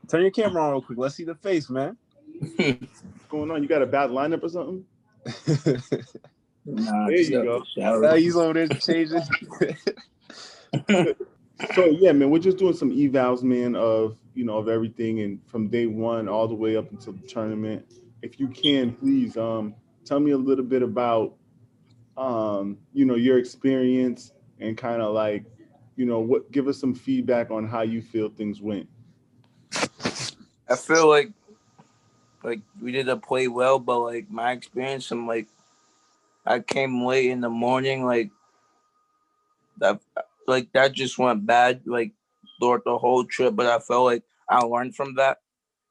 Turn your camera on real quick. Let's see the face, man. What's going on? You got a bad lineup or something? Nah, there you go. He's over there changing. So yeah, man, we're just doing some evals, man, of everything, and from day one all the way up until the tournament. If you can, please tell me a little bit about your experience and kind of like, give us some feedback on how you feel things went. I feel like we didn't play well, but like my experience, I came late in the morning, that just went bad throughout the whole trip. But I felt like I learned from that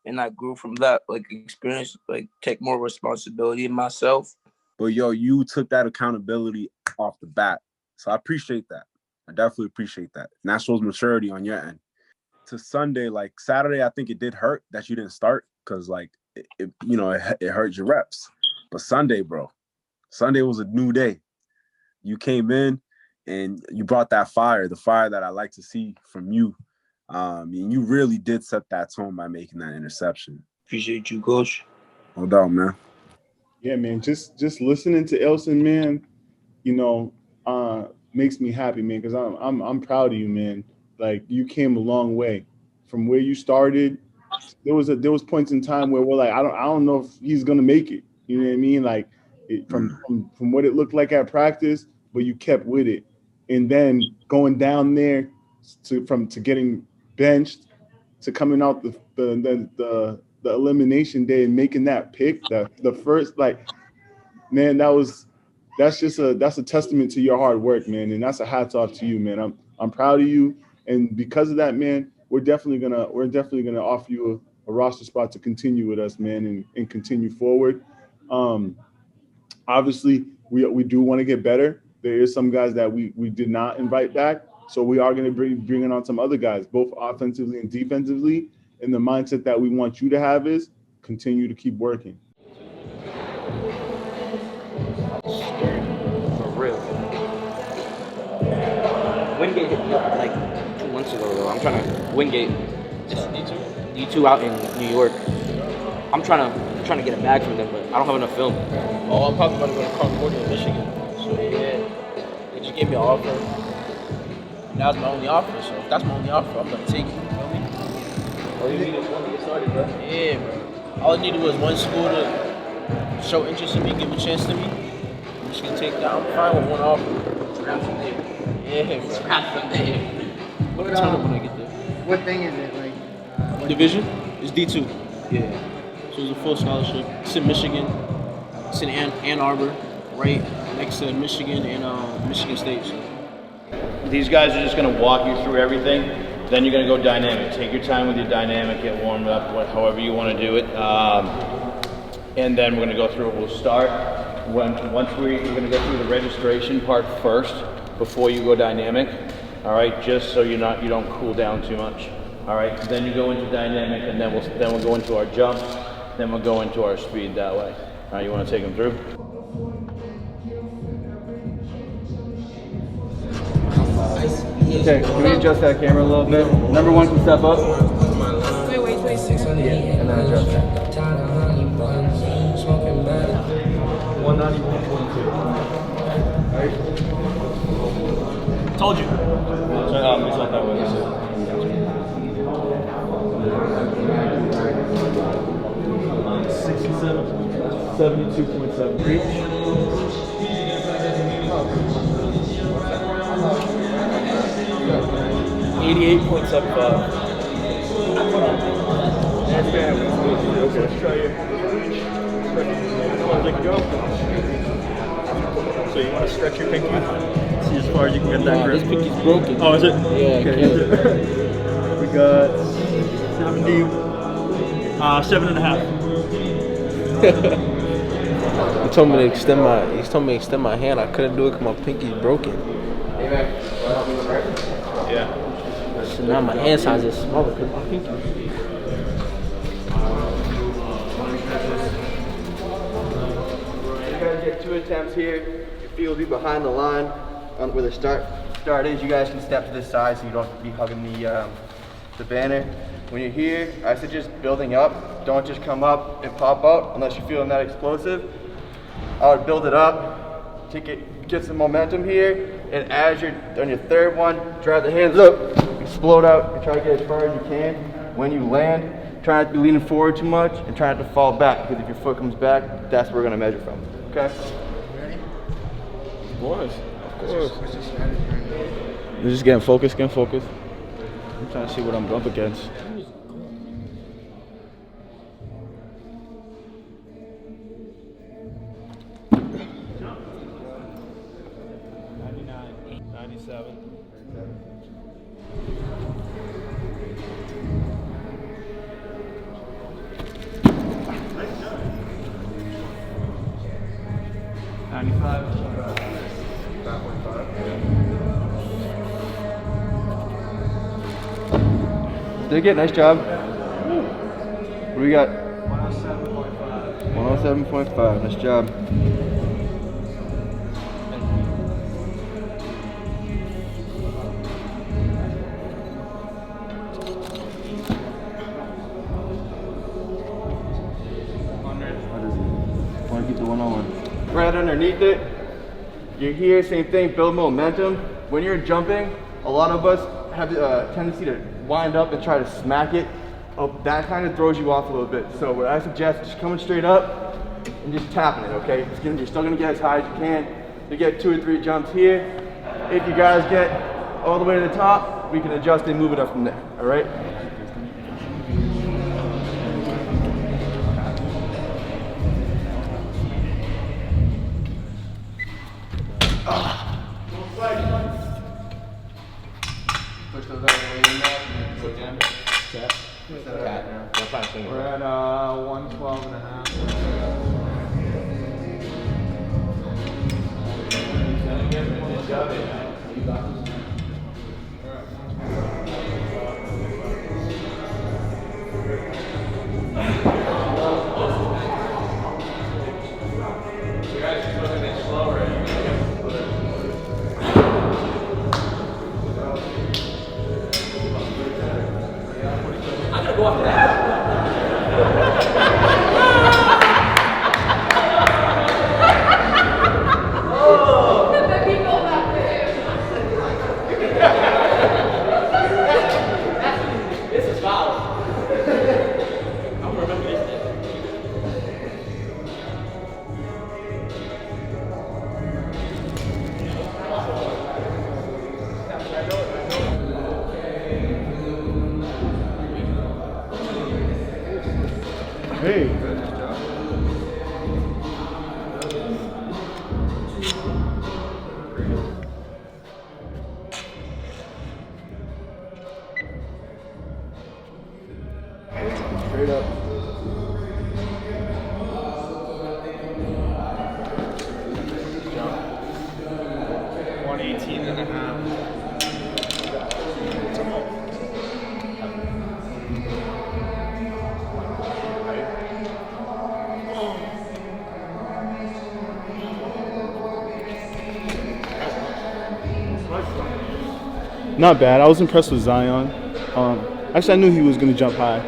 and I grew from that experience, take more responsibility in myself. But yo, you took that accountability off the bat, so I appreciate that. I definitely appreciate that. And that shows maturity on your end. To Sunday, like Saturday, I think it did hurt that you didn't start because it hurt your reps. But Sunday, bro, Sunday was a new day. You came in and you brought that fire, the fire that I like to see from you. And you really did set that tone by making that interception. Appreciate you, Coach. No doubt, man. Yeah, man. Just listening to Elson, man, makes me happy, man, because I'm proud of you, man. Like, you came a long way from where you started. There was points in time where we're like, I don't know if he's gonna make it. You know what I mean? Like, from what it looked like at practice, but you kept with it, and then going down there to getting benched to coming out the elimination day and making that pick, the first, man, that's a testament to your hard work, man, and that's a hats off to you, man. I'm proud of you, and because of that, man, we're definitely gonna offer you a roster spot to continue with us, man, and continue forward. Obviously, we do want to get better. There is some guys that we did not invite back, so we are going to be bringing on some other guys, both offensively and defensively. And the mindset that we want you to have is continue to keep working. For real. Wingate hit me up like 2 months ago, though. I'm trying to Wingate. D2 out in New York. I'm trying to get a bag from them, but I don't have enough film. Oh, I'm probably going to go to Concordia, Michigan. So yeah, they just gave me an offer. And that was my only offer. So if that's my only offer, I'm going to take it. You know what I mean? All you need is one to get started, bro. Yeah, bro. All I needed was one school to show interest in me, give a chance to me. I'm just going to take that. I'm fine with one offer. Scrap from there. Yeah, bro. Scrap from there. When I get there. What thing is it? Like Division is D2. Yeah. So it's a full scholarship. It's in Michigan. It's in Ann Arbor, right next to Michigan and Michigan State. So. These guys are just going to walk you through everything. Then you're going to go dynamic. Take your time with your dynamic, get warmed up, however you want to do it. And then we're going to go through it. We'll start. Once we're going to go through the registration part first before you go dynamic. All right, just so you don't cool down too much. All right, then you go into dynamic, and then we'll go into our jumps. Then we'll go into our speed that way. All right, you want to take them through? Okay, can we adjust that camera a little bit? Number one can step up. Wait. Yeah, and then adjust that. 191.2. Told you. It's not that way. 67, 72.7 reach. 88.75. That's bad. Okay. Let's try your reach. Let it go. So you want to stretch your pinky? See as far as you can get that grip. This pinky's broken. Oh, is it? Yeah. Okay. We got 7.5. He told me to extend my hand. I couldn't do it because my pinky's broken. Yeah. So now my hand size is smaller because my pinky. You guys get 2 attempts here. Your feet will be behind the line on where the start is. You guys can step to this side so you don't have to be hugging the banner. When you're here, I suggest building up. Don't just come up and pop out unless you're feeling that explosive. I would build it up, get some momentum here, and as you're on your third one, drive the hands up, explode out, and try to get as far as you can. When you land, try not to be leaning forward too much, and try not to fall back, because if your foot comes back, that's where we're gonna measure from, okay? Ready? Of course. What's your strategy? You're just getting focused. I'm trying to see what I'm up against. Dig it, nice job. What do we got? 107.5. 107.5, nice job. Want to keep the 101. Right underneath it, you're here, same thing, build momentum. When you're jumping, a lot of us have a tendency to wind up and try to smack it. That kind of throws you off a little bit. So what I suggest is just coming straight up and just tapping it, okay? You're still gonna get as high as you can. You get 2 or 3 jumps here. If you guys get all the way to the top, we can adjust and move it up from there, all right? Push those out of the way in there, and then go again. Cat. We're at 112.5. Hey. Straight up. Jump. 118.5. Not bad. I was impressed with Zion. Actually, I knew he was going to jump high.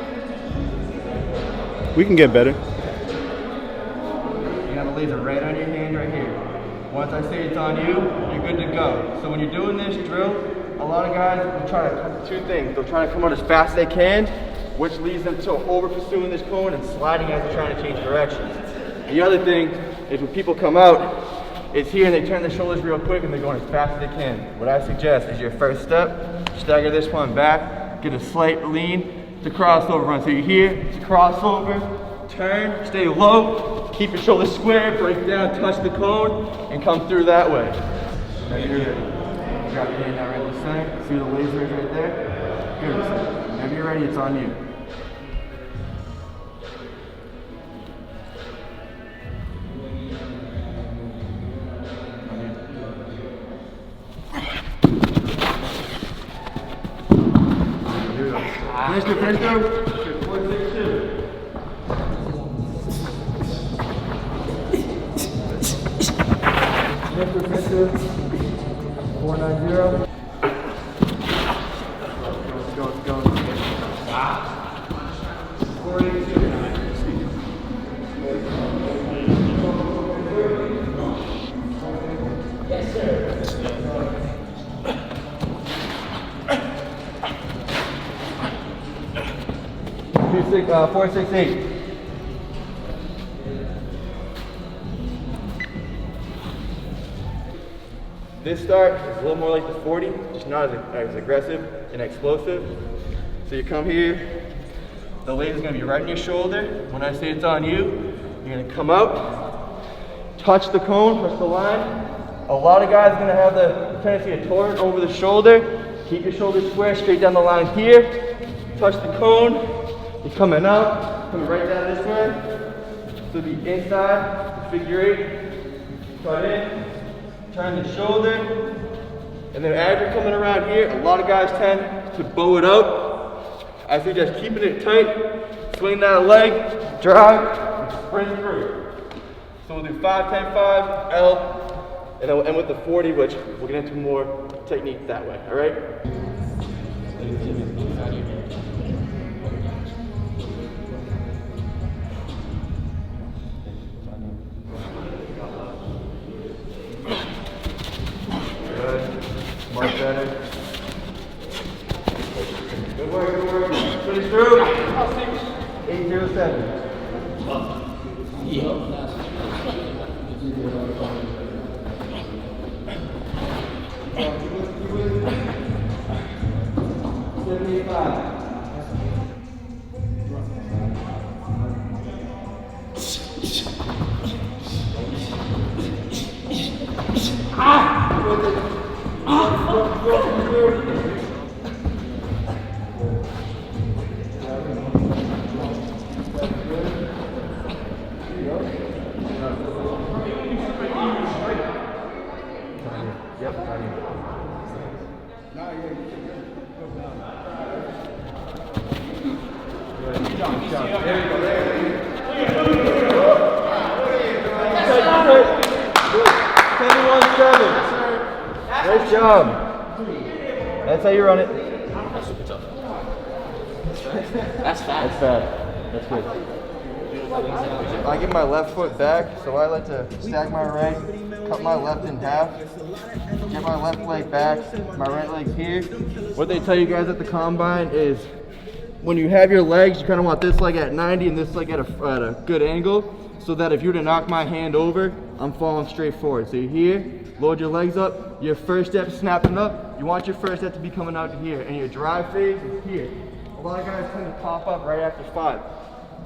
We can get better. You have a laser right on your hand right here. Once I say it's on you, you're good to go. So when you're doing this drill, a lot of guys will try to, 2 things. They'll try to come out as fast as they can, which leads them to over pursuing this cone and sliding as they're trying to change direction. The other thing is when people come out, it's here and they turn their shoulders real quick and they're going as fast as they can. What I suggest is your first step, stagger this one back, get a slight lean, it's a crossover run. So you're here, it's a crossover, turn, stay low, keep your shoulders square, break down, touch the cone, and come through that way. Whenever you're ready. Drop your hand down right in the center, see the lasers right there? Good. Whenever you're ready, it's on you. Finish it, finish it. 462. Finish it. 490. Let's go, let's go. Yes, sir. 468. This start is a little more like the 40, just not as aggressive and explosive. So you come here, the leg is going to be right in your shoulder. When I say it's on you, you're going to come out, touch the cone, touch the line. A lot of guys are going to have the tendency to torque over the shoulder. Keep your shoulders square, straight down the line here. Touch the cone. You're coming out, coming right down this way. So the inside, figure 8, cut in. Turn the shoulder, and then as you're coming around here, a lot of guys tend to bow it out. I suggest keeping it tight, swing that leg, drive, and sprint through. So we'll do 5, 10, 5, L, and then we'll end with the 40, which we'll get into more technique that way, all right? 807. Nice job. That's how you run it. That's super tough. That's fast. That's fast. That's good. I get my left foot back, so I like to stack my right, cut my left in half, get my left leg back, my right leg's here. What they tell you guys at the combine is when you have your legs, you kind of want this leg at 90 and this leg at a good angle, so that if you were to knock my hand over, I'm falling straight forward. So you're here, load your legs up, your first step is snapping up, you want your first step to be coming out to here, and your drive phase is here. A lot of guys tend to pop up right after 5.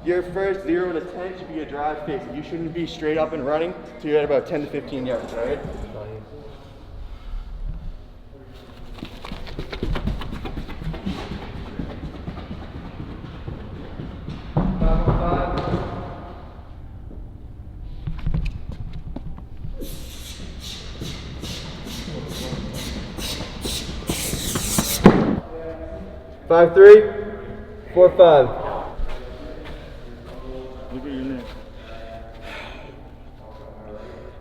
Your first 0 to 10 should be your drive phase. You shouldn't be straight up and running until you're at about 10 to 15 yards, all right? Five, 3, 4, 5. Look at your neck.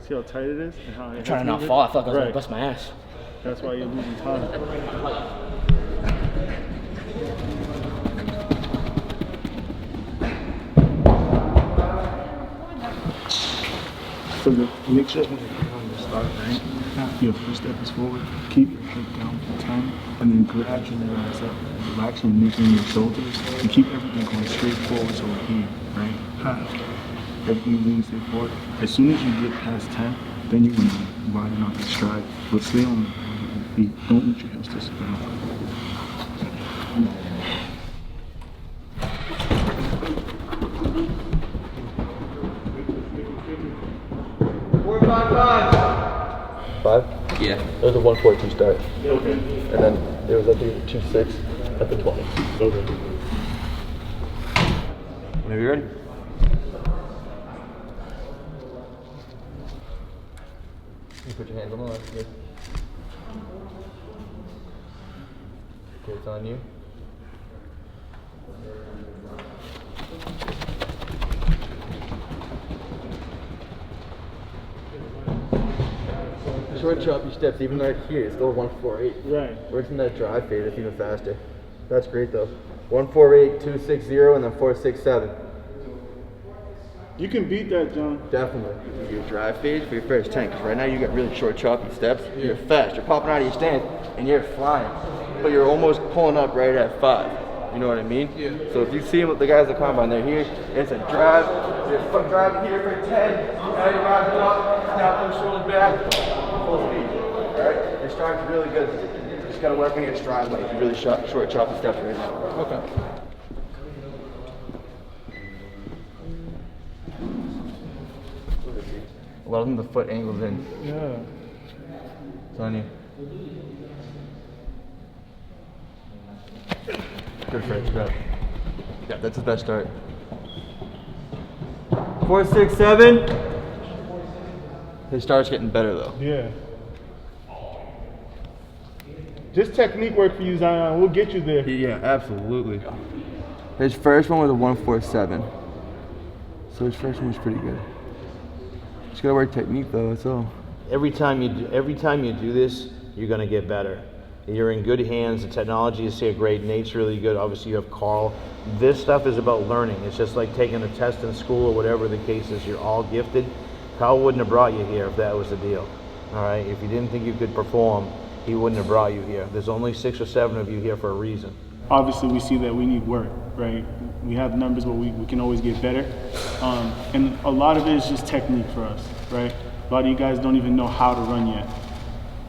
See how tight it is and how I'm trying to not fall. I feel like I was going to bust my ass. That's why you're losing time. So make sure when you're on the start, right? Your first step is forward. Keep your head down for 10, and then gradually rise up, relaxing, making your shoulders, and keep everything going straight forward so we're here, right? Everything moving straight forward. As soon as you get past 10, then you want to widen out the stride, but stay on your feet. Don't let your hips disappear. 4, 5, 5. 5? Yeah. It was a 142 start. Okay. And then there was a 2.6 at the 20. Okay. Whenever you're ready. You put your hands on the line. Good. Okay, it's on you. Short choppy steps, even right here, it's still 148. Right. Works in that drive phase, it's even faster. That's great though. 148, 260, and then 467. You can beat that, John. Definitely. Your drive phase for your first 10, because right now you got really short, choppy steps. Yeah. You're fast. You're popping out of your stance, and you're flying. But you're almost pulling up right at 5. You know what I mean? Yeah. So if you see the guys that combine, they're here. It's a drive. You're driving here for 10. Now you're rising up. Snap those shoulders back. Full speed. All right? Your stride's really good. You just got to work on your stride like really short, choppy steps right now. Okay. A lot of them, the foot angles in. Yeah. It's on you. Good for it, good. Yeah, that's his best start. 4, 6, 7. His start's getting better though. Yeah. Just technique work for you, Zion. We'll get you there. Yeah, absolutely. His first one was a 147. So his first one was pretty good. Just gotta work technique though, that's all. Every time you do this, you're gonna get better. You're in good hands. The technology is here great. Nate's really good. Obviously, you have Carl. This stuff is about learning. It's just like taking a test in school or whatever the case is. You're all gifted. Carl wouldn't have brought you here if that was the deal. All right. If you didn't think you could perform, he wouldn't have brought you here. There's only 6 or 7 of you here for a reason. Obviously, we see that we need work, right? We have numbers, but we can always get better. And a lot of it is just technique for us, right? A lot of you guys don't even know how to run yet,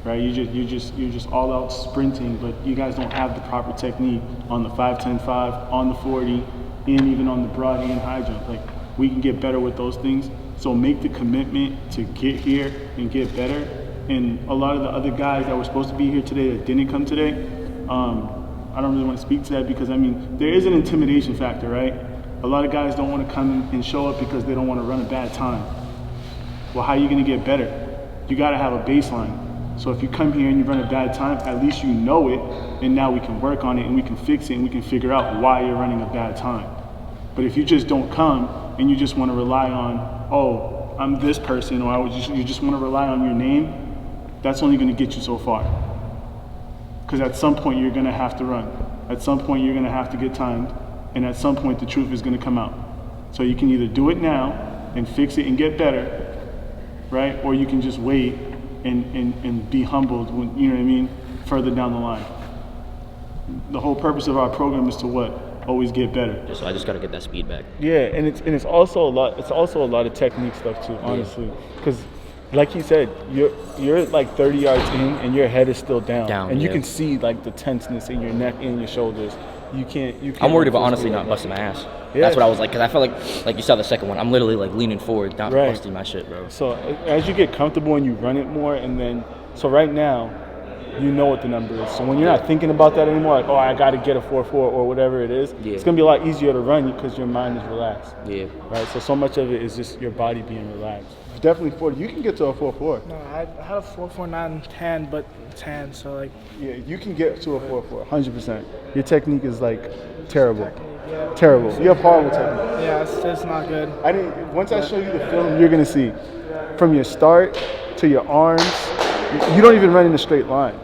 right? You're just all out sprinting, but you guys don't have the proper technique on the 5-10-5, on the 40, and even on the broad and high jump. Like, we can get better with those things. So make the commitment to get here and get better. And a lot of the other guys that were supposed to be here today that didn't come today, I don't really want to speak to that because, I mean, there is an intimidation factor, right? A lot of guys don't want to come and show up because they don't want to run a bad time. Well, how are you going to get better? You got to have a baseline. So if you come here and you run a bad time, at least you know it, and now we can work on it and we can fix it and we can figure out why you're running a bad time. But if you just don't come and you just want to rely on, oh, I'm this person, or you just want to rely on your name, that's only going to get you so far. Because at some point you're going to have to run. At some point you're going to have to get timed, and at some point the truth is going to come out. So you can either do it now and fix it and get better, right? Or you can just wait and be humbled when, you know what I mean, further down the line. The whole purpose of our program is to what? Always get better. So I just got to get that speed back. Yeah, and it's also a lot. It's also a lot of technique stuff too, honestly, because. Like he said, you're like 30 yards in and your head is still down and you can see like the tenseness in your neck and your shoulders. You can't I'm worried about honestly not busting my ass. Yeah. That's what I was like, because I felt like you saw the second one, I'm literally like leaning forward, not busting my shit, bro. So as you get comfortable and you run it more, and then so right now you know what the number is. So when you're not thinking about that anymore, like, oh, I got to get a 4.4 or whatever it is, it's going to be a lot easier to run because your mind is relaxed. Yeah. Right? So much of it is just your body being relaxed. Definitely 40. You can get to a 4.4. No, I had a 4.49 tan, but tan, so like. Yeah, you can get to a 4.4, 100%. Your technique is like terrible. Terrible. You have horrible technique. Yeah, it's not good. Once I show you the film, you're going to see from your start to your arms, you don't even run in a straight line.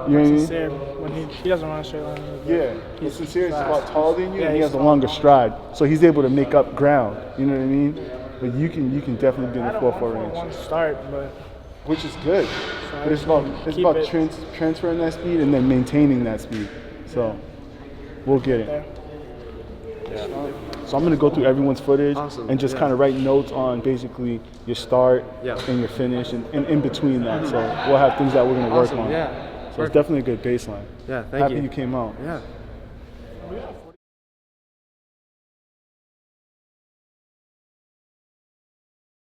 You know what I mean? Sincere, when he doesn't run a straight line. Yeah, he's sincere. He's about taller than you, and he has a longer stride, so he's able to make up ground. You know what I mean? But you can definitely be in the 4.4 range. One start, but which is good. So but it's about transferring that speed and then maintaining that speed. So we'll get it. Yeah. So I'm gonna go through everyone's footage and just kind of write notes on basically your start and your finish and in between that. So we'll have things that we're gonna work on. Yeah. So it's definitely a good baseline. Yeah, thank you. Happy you came out. Yeah.